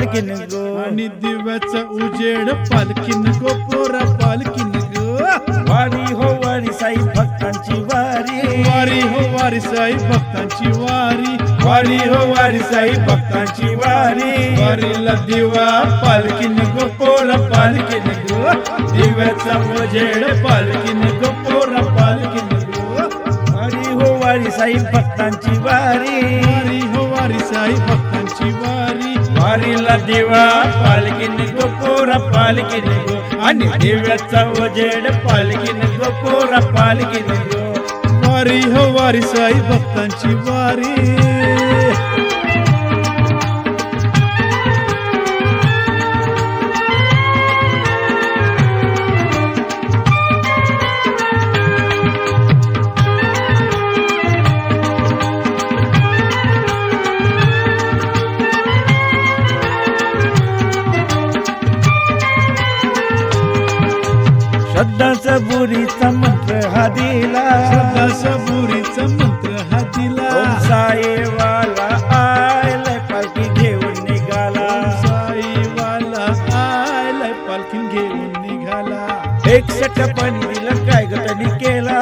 पालकीन गो आणि दिव्याचा उजेड पालकीन गो पोरा पालकीन गो वारी हो वारी साई भक्तांची वारी वारी हो वारी साई भक्तांची वारी वारी हो वारी साई भक्तांची वारी वारीला दिवा पालकीन गो पोरा पालकीन गो दिव्याचा उजेड पालकीन गो पोरा पालकीन गो वारी हो वारी साई भक्तांची वारी वारी हो वारी साई भक्तांची वारी वारीला दिवा पालकीन गो पोरा पालकीन गो आणि दिव्याचा उजेड पालकीन गो पोरा पालकीन गो वारी हो वारी साई भक्तांची वारी श्रद्धा सबुरीचा मंत्र हा दिला श्रद्धा सबुरीचा मंत्र हा दिला ओम साईवाला आयलाय पालखी घेऊन निघाला साईवाला आलाय पालखी घेऊन निघाला 61 पाणी दिलं काय ग त्यांनी केला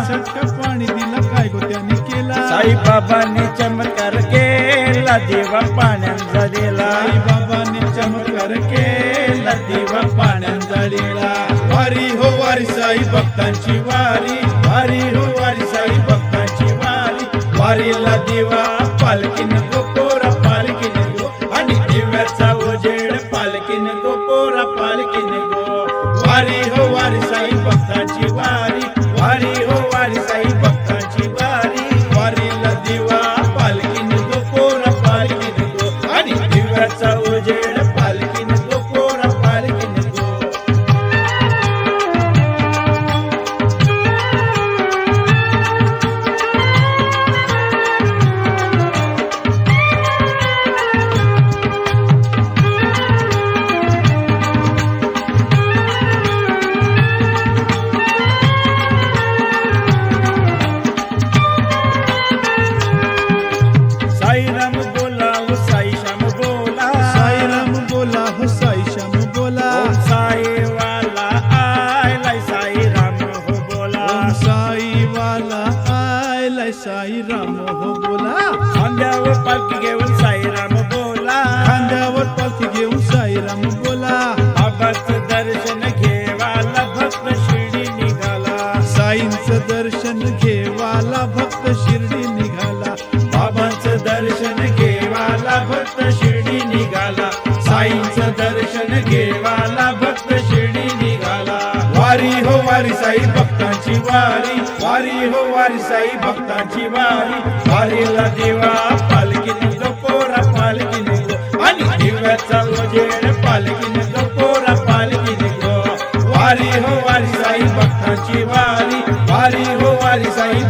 सटका पाणी दिला काय गो त्याने केला साईबाबांनी चमत्कार केला देवा पाण्यात झालेला साईबाबांनी चमत्कार केला देवा पाण्यात झालेला वारी हो वारी साई भक्तांची वारी वारी हो वारी साई भक्तांची वारी वारीला दिवा पालकीन गो पोरा पालकीन गो आणि दिव्याचा उजेड पालकीन गो पोरा पालकीन गो वारी हो वारी साई भक्तांची वारी वारी हो वारी साई भक्तांची वारी वारीला दिवा पालकीन गो पोरा पालकीन गो आणि दिव्याचा उजेड पालकीन गो पोरा पालकीन गो साईराम बोला हो साई श्याम बोला साईराम बोला हो साई श्याम बोला ओम साईवाला आयलाय साईराम हो बोला ओम साईवाला आलाय साईराम हो बोला खांद्यावर पालखी घेऊन साईराम बोला खांद्यावर पालखी घेऊन साईराम बोला बाबाचं दर्शन घेवाला भक्त शिर्डी निघाला साईंचं दर्शन घेवाला भक्त शिर्डी निघाला बाबांचं दर्शन घेवाला भक्त शिर्डी निघाला साईंचं दर्शन घेवाला भक्त शिर्डी निघाला वारी हो वारी साई भक्तांची वारी वारी हो वारी साई भक्तांची वारी वारीला देवा पालकीन गो पोरा पालकीन गो आणि दिव्याचा उजेड पालकीन गो पोरा पालकीन गो वारी हो वारी साई भक्तांची वारी वारी हो वारी साई